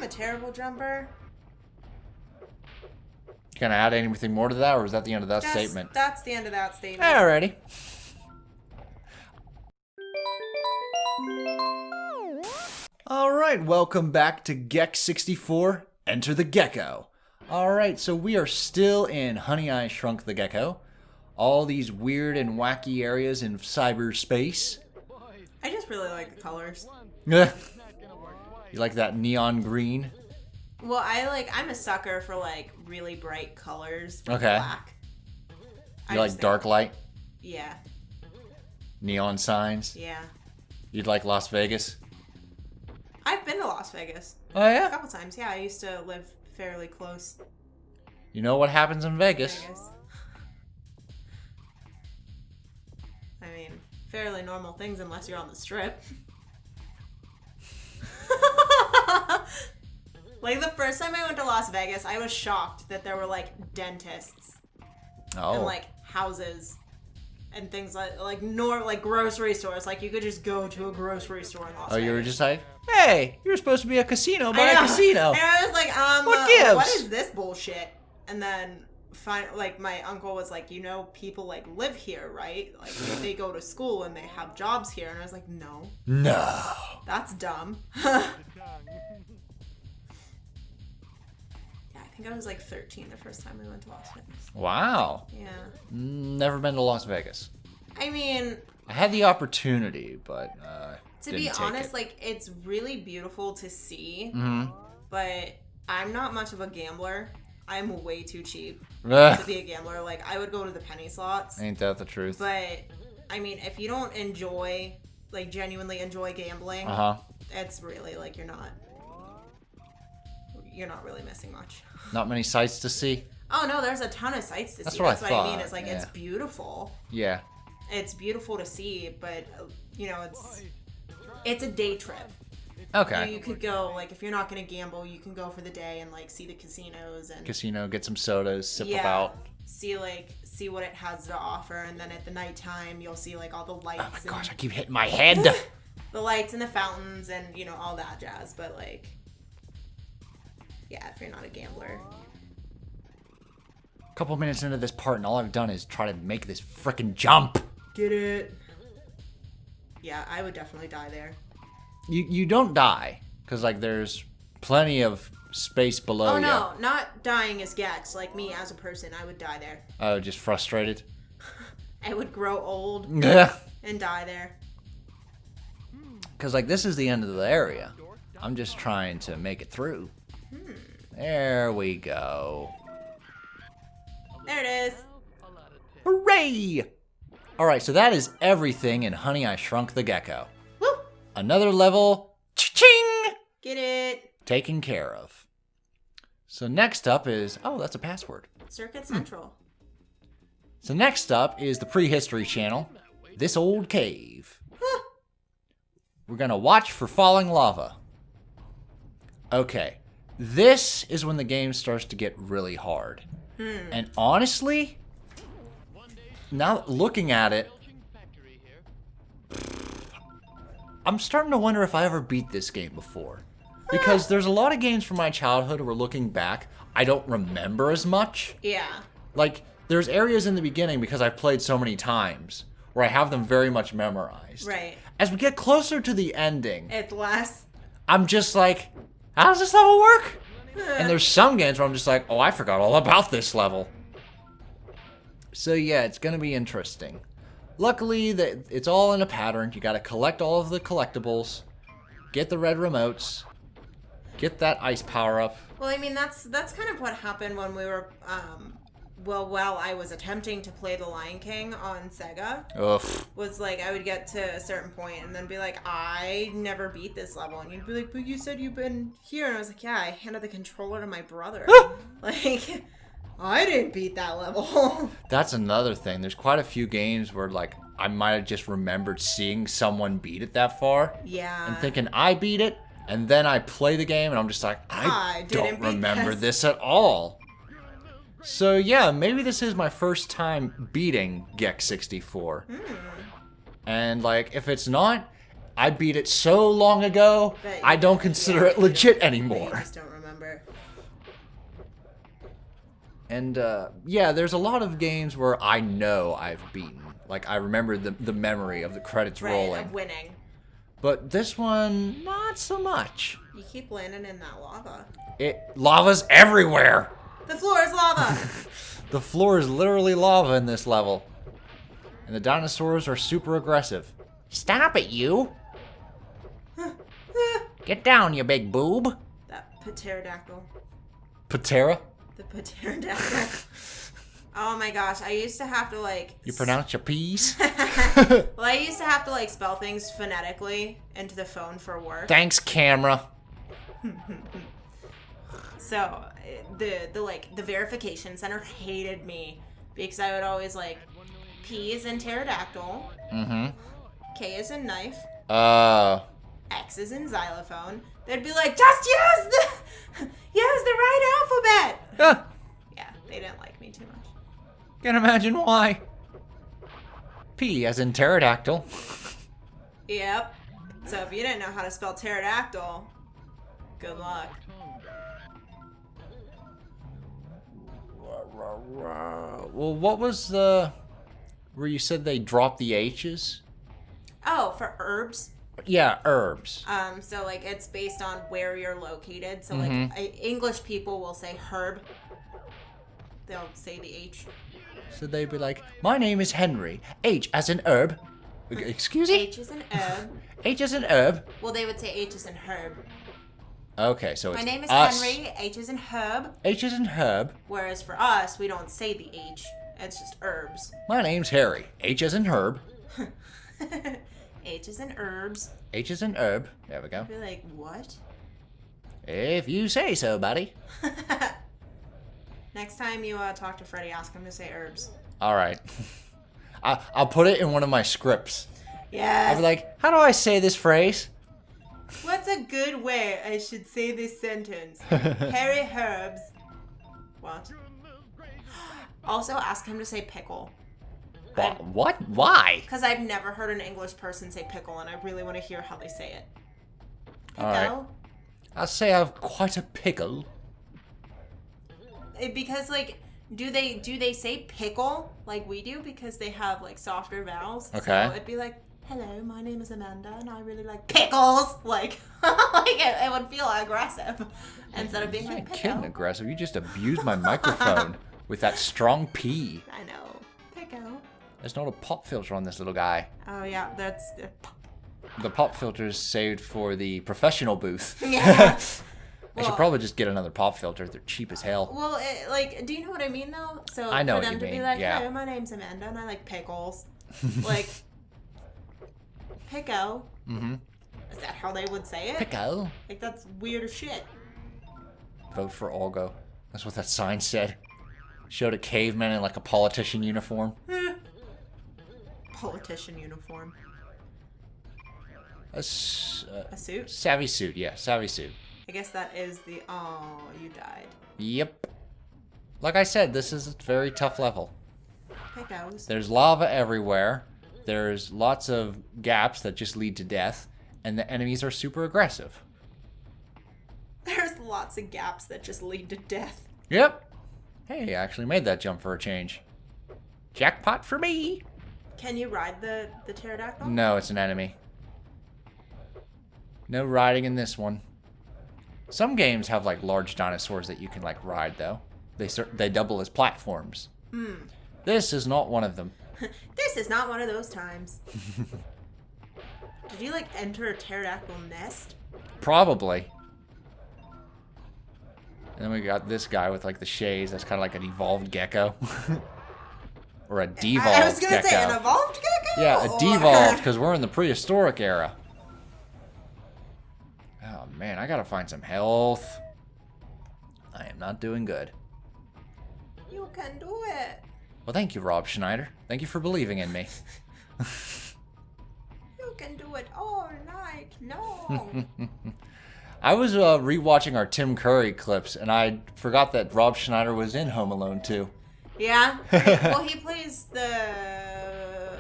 I'm a terrible jumper. Can I add anything more to that, or is that the end of that statement? That's the end of that statement. Alrighty. Alright, welcome back to Gek64, Enter the Gecko. Alright, so we are still in Honey, I Shrunk the Gecko. All these weird and wacky areas in cyberspace. I just really like the colors. You like that neon green? Well, I'm a sucker for like really bright colors. Okay. Black. You like dark light? Yeah. Neon signs? Yeah. You'd like Las Vegas? I've been to Las Vegas. Oh, yeah? A couple times, yeah. I used to live fairly close. You know what happens in Vegas? I mean, fairly normal things unless you're on the strip. Like, the first time I went to Las Vegas, I was shocked that there were, like, dentists. Oh. And, like, houses. And things like grocery stores. Like, you could just go to a grocery store in Las Vegas. Oh, you were just like, hey, you're supposed to be a casino, buy a casino. And I was like, what gives? What is this bullshit? And then, my uncle was like, you know, people, like, live here, right? Like, they go to school and they have jobs here. And I was like, no. No. That's dumb. I think I was like 13 the first time we went to Las Vegas. Wow. Yeah. Never been to Las Vegas. I mean, I had the opportunity, but to be honest, like, it's really beautiful to see, but I'm not much of a gambler. I'm way too cheap to be a gambler. Like, I would go to the penny slots. Ain't that the truth? But, I mean, if you don't enjoy, like, genuinely enjoy gambling, it's really, like, you're not really missing much. Not many sights to see? Oh, no, there's a ton of sights to see. That's what I mean. It's like, yeah. It's beautiful. Yeah. It's beautiful to see, but, you know, it's a day trip. Okay. You could go, like, if you're not going to gamble, you can go for the day and, like, see the casinos and... Casino, get some sodas, sip about. See what it has to offer, and then at the nighttime, you'll see, like, all the lights. Oh, my gosh, I keep hitting my head. The lights and the fountains and, you know, all that jazz, but, like... Yeah, if you're not a gambler. A couple minutes into this part, and all I've done is try to make this frickin' jump. Get it? Yeah, I would definitely die there. You don't die, because, like, there's plenty of space below you. Oh, no, not dying as Gex. Like, me as a person, I would die there. Oh, just frustrated? I would grow old Yeah. and die there. Because, like, this is the end of the area. I'm just trying to make it through. There we go. There it is. Hooray! Alright, so that is everything in Honey, I Shrunk the Gecko. Woo! Another level, cha-ching! Get it. Taken care of. So next up is, oh, that's a password. Circuit Central. So next up is the prehistory channel, This Old Cave. We're gonna watch for falling lava. Okay. This is when the game starts to get really hard. And honestly, now looking at it, I'm starting to wonder if I ever beat this game before. Because there's a lot of games from my childhood where looking back, I don't remember as much. Yeah. Like, there's areas in the beginning, because I've played so many times, where I have them very much memorized. Right. As we get closer to the ending, It's less. I'm just like, how does this level work? And there's some games where I'm just like, oh, I forgot all about this level. So yeah, it's going to be interesting. Luckily, it's all in a pattern. You got to collect all of the collectibles, get the red remotes, get that ice power up. Well, I mean, that's kind of what happened when we were, while I was attempting to play The Lion King on Sega. Ugh. Was like, I would get to a certain point and then be like, I never beat this level. And you'd be like, but you said you've been here. And I was like, yeah, I handed the controller to my brother. Like, I didn't beat that level. That's another thing. There's quite a few games where, like, I might have just remembered seeing someone beat it that far. Yeah. And thinking, I beat it. And then I play the game and I'm just like, I don't remember this at all. So yeah, maybe this is my first time beating Gek64. And like, if it's not, I beat it so long ago, I don't consider it legit But anymore. you just don't remember. And, yeah, there's a lot of games where I know I've beaten. Like, I remember the memory of the credits rolling. Of winning. But this one, not so much. You keep landing in that lava. Lava's everywhere! The floor is lava! The floor is literally lava in this level. And the dinosaurs are super aggressive. Stop it, you! Get down, you big boob! That pterodactyl. Patera? The pterodactyl. Oh my gosh, I used to have to like... You pronounce your P's? Well, I used to have to like spell things phonetically into the phone for work. Thanks, camera. So, the verification center hated me because I would always like P is in pterodactyl. Mm-hmm. K is in knife. X is in xylophone. They'd be like, just use the right alphabet. Yeah, they didn't like me too much. Can't imagine why. P as in pterodactyl. Yep. So if you didn't know how to spell pterodactyl, good luck. Well, what was the... where you said they dropped the H's? Oh, for herbs. Yeah, herbs. So like it's based on where you're located. So like English people will say herb. They'll say the H. So they'd be like, my name is Henry. H as in herb. Excuse me? H is an herb. H as in herb. Well, they would say H is an herb. Okay, so it's My name is us. Henry. H is an herb. H as in herb. Whereas for us, we don't say the H. It's just herbs. My name's Harry. H as in herb. H is in herbs. H as in herb. There we go. I'd be like, what? If you say so, buddy. Next time you talk to Freddie, ask him to say herbs. All right. I'll put it in one of my scripts. Yes. I'll be like, how do I say this phrase? What's a good way I should say this sentence? Harry Herbs. What? Also, ask him to say pickle. What? Why? Because I've never heard an English person say pickle, and I really want to hear how they say it. Pickle. All right. I'll say I've quite a pickle. Because, like, do they say pickle like we do? Because they have, like, softer vowels. Okay. So it'd be like, hello, my name is Amanda, and I really like pickles. Like, it would feel aggressive instead of being You're like not pickle. kidding aggressive. You just abused my microphone with that strong P. I know. Pickle. There's not a pop filter on this little guy. Oh, yeah, that's... The pop filter is saved for the professional booth. Yeah. I should probably just get another pop filter. They're cheap as hell. Well, like, do you know what I mean, though? So I know for what them you to mean, be like, yeah. hey, my name's Amanda, and I like pickles. Like, pickle. Mm-hmm. Is that how they would say it? Pickle. Like, that's weird as shit. Vote for Olgo. That's what that sign said. Showed a caveman in like a politician uniform. Politician uniform. A suit? Savvy suit, yeah. Savvy suit. I guess that is the, oh, you died. Yep. Like I said, this is a very tough level. Pickles. There's lava everywhere. There's lots of gaps that just lead to death. And the enemies are super aggressive. There's lots of gaps that just lead to death. Yep. Hey, I actually made that jump for a change. Jackpot for me. Can you ride the pterodactyl? No, it's an enemy. No riding in this one. Some games have like large dinosaurs that you can like ride though. They double as platforms. This is not one of them. This is not one of those times. Did you like enter a pterodactyl nest? Probably. And then we got this guy with like the shades. That's kind of like an evolved gecko. Or a devolved gecko. I was going to say an evolved gecko? Yeah, a devolved because we're in the prehistoric era. Oh man, I gotta find some health. I am not doing good. You can do it. Well, thank you, Rob Schneider. Thank you for believing in me. You can do it all night long. I was rewatching our Tim Curry clips, and I forgot that Rob Schneider was in Home Alone 2. Yeah? Well, he plays the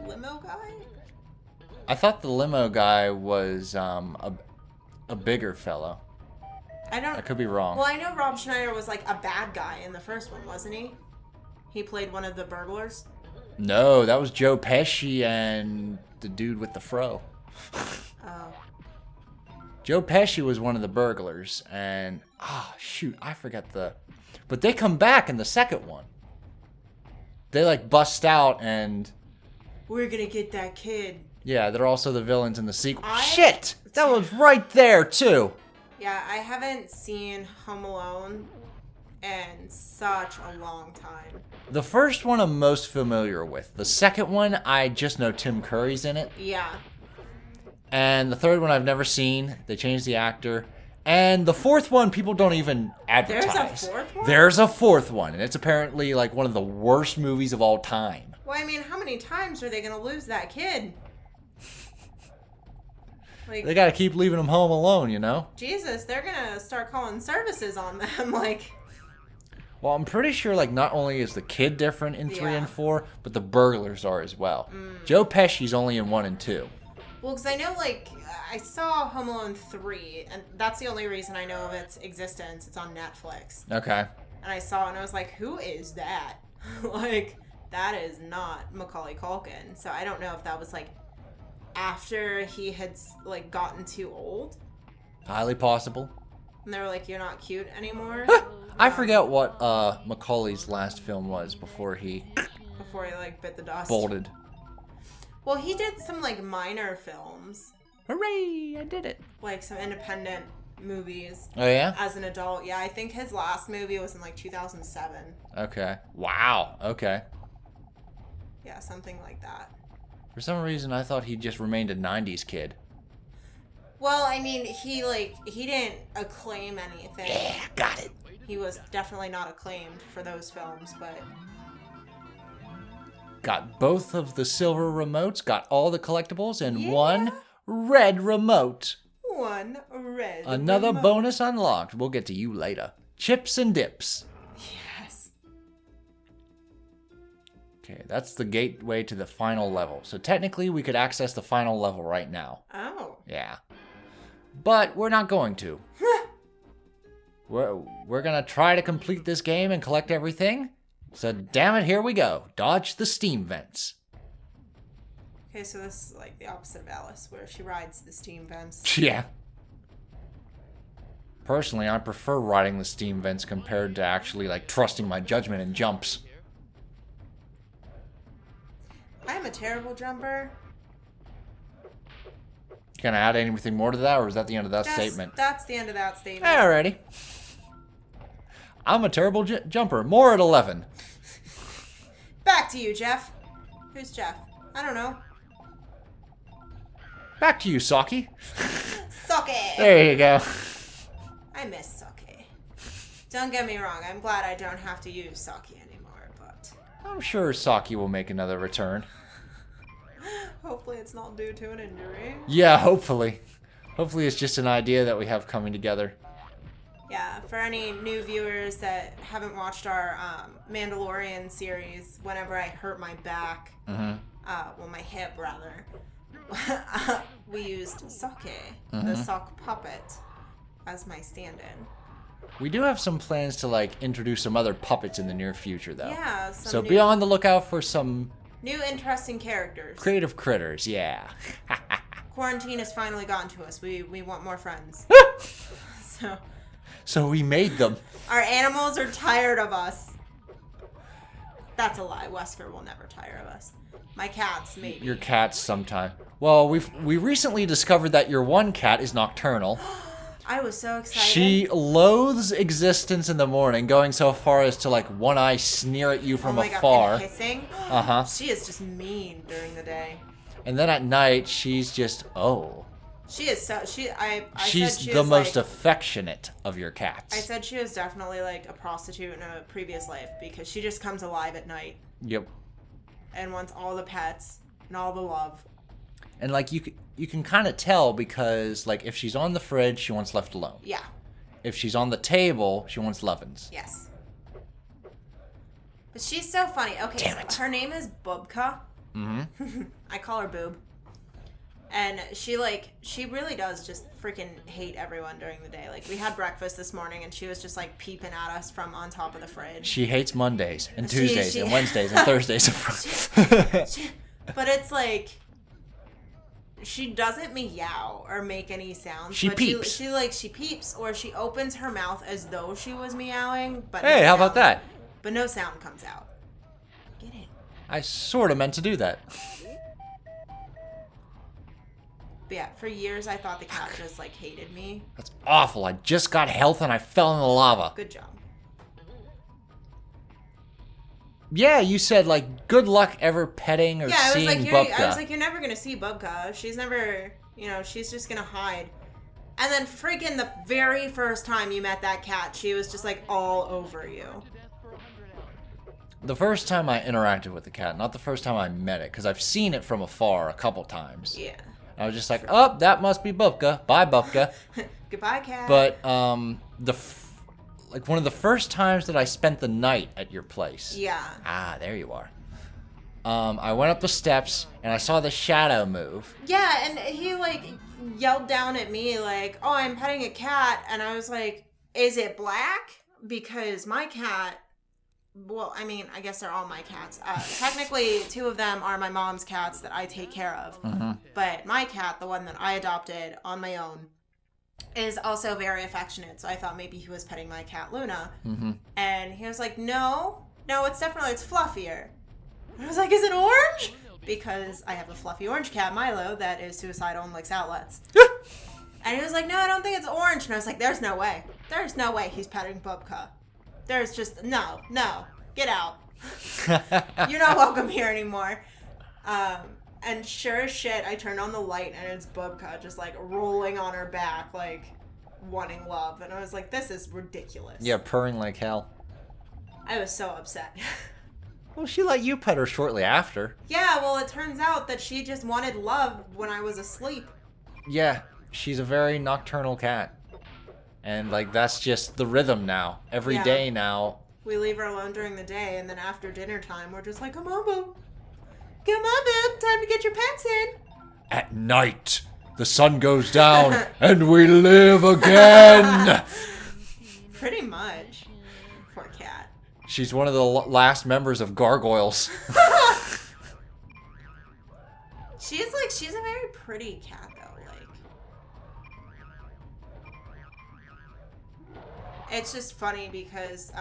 limo guy? I thought the limo guy was a bigger fellow. I could be wrong. Well, I know Rob Schneider was like a bad guy in the first one, wasn't he? He played one of the burglars. No, that was Joe Pesci and the dude with the fro. Oh. Joe Pesci was one of the burglars, and shoot, I forget but they come back in the second one. They like bust out and we're gonna get that kid. Yeah, they're also the villains in the sequel. Shit! That was right there too. Yeah, I haven't seen Home Alone in such a long time. The first one I'm most familiar with. The second one, I just know Tim Curry's in it. Yeah. And the third one I've never seen. They changed the actor. And the fourth one, people don't even advertise. There's a fourth one? There's a fourth one, and it's apparently like one of the worst movies of all time. Well, I mean, how many times are they going to lose that kid? Like, they gotta keep leaving him home alone, you know? Jesus, they're going to start calling services on them, like... Well, I'm pretty sure, like, not only is the kid different in 3 and 4, but the burglars are as well. Joe Pesci's only in 1 and 2. Well, because I know, like, I saw Home Alone 3, and that's the only reason I know of its existence. It's on Netflix. Okay. And I saw it, and I was like, who is that? Like, that is not Macaulay Culkin. So I don't know if that was, like, after he had, like, gotten too old. Highly possible. And they were like, you're not cute anymore. I forget what Macaulay's last film was before he like, bit the dust. bolted. Well, he did some, like, minor films. Hooray! I did it. Like, some independent movies. Oh, yeah? As an adult. Yeah, I think his last movie was in, like, 2007. Okay. Wow. Okay. Yeah, something like that. For some reason, I thought he just remained a 90s kid. Well, I mean, he didn't acclaim anything. Yeah, got it. He was definitely not acclaimed for those films, but... Got both of the silver remotes, got all the collectibles, and one red remote. One red Another remote. bonus unlocked. We'll get to you later. Chips and dips. Yes. Okay, that's the gateway to the final level. So technically, we could access the final level right now. Oh. Yeah. But we're not going to. We're going to try to complete this game and collect everything. So damn it, here we go. Dodge the steam vents. Okay, so this is like the opposite of Alice, where she rides the steam vents. Yeah. Personally, I prefer riding the steam vents compared to actually like trusting my judgment in jumps. I'm a terrible jumper. Can I add anything more to that, or is that the end of that statement? That's the end of that statement. Alrighty. I'm a terrible jumper. More at 11. Back to you, Jeff. Who's Jeff? I don't know. Back to you, Saki. Sake! There you go. I miss sake. Don't get me wrong, I'm glad I don't have to use sake anymore, but... I'm sure Saki will make another return. Hopefully it's not due to an injury. Yeah, hopefully. Hopefully it's just an idea that we have coming together. Yeah, for any new viewers that haven't watched our Mandalorian series, whenever I hurt my back, well, my hip rather, we used sake, the sock puppet, as my stand-in. We do have some plans to like introduce some other puppets in the near future, though. Yeah. So be on the lookout for some new interesting characters. Creative critters, yeah. Quarantine has finally gotten to us. We want more friends. So we made them. Our animals are tired of us. That's a lie. Wesker will never tire of us. My cats, maybe. Your cats sometime. Well, we recently discovered that your one cat is nocturnal. I was so excited. She loathes existence in the morning, going so far as to like one eye sneer at you from afar. God, and hissing. Uh-huh. She is just mean during the day. And then at night, she's just She is so she's said she the was most like, affectionate of your cats. I said she was definitely like a prostitute in a previous life because she just comes alive at night. Yep. And wants all the pets and all the love. And like you can kind of tell because like if she's on the fridge, she wants left alone. Yeah. If she's on the table, she wants lovin's. Yes. But she's so funny. Okay, Damn it. Her name is Bubka. Mm-hmm. I call her Boob. And she really does just freaking hate everyone during the day. Like, we had breakfast this morning, and she was just, like, peeping at us from on top of the fridge. She hates Mondays and Tuesdays and Wednesdays and Thursdays. But it's like, she doesn't meow or make any sounds. She peeps. She peeps, or she opens her mouth as though she was meowing. But hey, how about that? But no sound comes out. Get it? I sort of meant to do that. But yeah, for years I thought the cat just, like, hated me. That's awful. I just got health and I fell in the lava. Good job. Yeah, you said, like, good luck ever petting or seeing Bubka. I was like, you're never going to see Bubka. She's never, she's just going to hide. And then freaking the very first time you met that cat, she was just, like, all over you. The first time I interacted with the cat, not the first time I met it, because I've seen it from afar a couple times. Yeah. I was just like, oh, that must be Bubka. Bye, Bubka. Goodbye, cat. But one of the first times that I spent the night at your place. Yeah. Ah, there you are. I went up the steps and I saw the shadow move. Yeah, and he, like, yelled down at me like, oh, I'm petting a cat. And I was like, is it black? Because my cat... Well, I mean, I guess they're all my cats. Technically, 2 of them are my mom's cats that I take care of. Mm-hmm. But my cat, the one that I adopted on my own, is also very affectionate. So I thought maybe he was petting my cat, Luna. Mm-hmm. And he was like, no, it's fluffier. And I was like, is it orange? Because I have a fluffy orange cat, Milo, that is suicidal and licks outlets. And he was like, no, I don't think it's orange. And I was like, there's no way. There's no way he's petting Bubka. There's just, no, get out. You're not welcome here anymore. And sure as shit, I turned on the light and it's Bubka just, like, rolling on her back, like, wanting love. And I was like, this is ridiculous. Yeah, purring like hell. I was so upset. Well, she let you pet her shortly after. Yeah, well, it turns out that she just wanted love when I was asleep. Yeah, she's a very nocturnal cat. And, like, that's just the rhythm now. Every day now. We leave her alone during the day, and then after dinner time, we're just like, come on, Boo. Come on, Boo. Time to get your pets in. At night, the sun goes down, and we live again. Pretty much. Poor cat. She's one of the last members of Gargoyles. She's a very pretty cat, though. It's just funny because...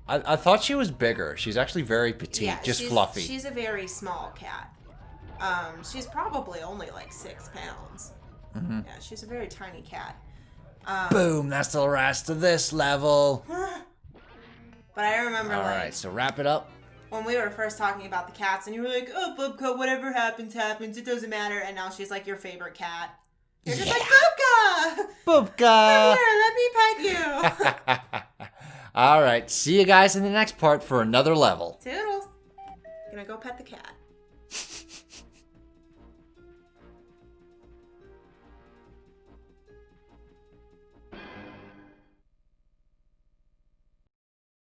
I thought she was bigger. She's actually very petite, just fluffy. She's a very small cat. She's probably only like 6 pounds. Mm-hmm. Yeah, she's a very tiny cat. Boom, that's the rest of this level. But I remember, Alright, so wrap it up. When we were first talking about the cats, and you were like, oh, Bubka, whatever happens, it doesn't matter. And now she's like your favorite cat. You're just like, Bubka! Bubka! Come here, let me pet you. Alright, see you guys in the next part for another level. Toodles. Gonna go pet the cat.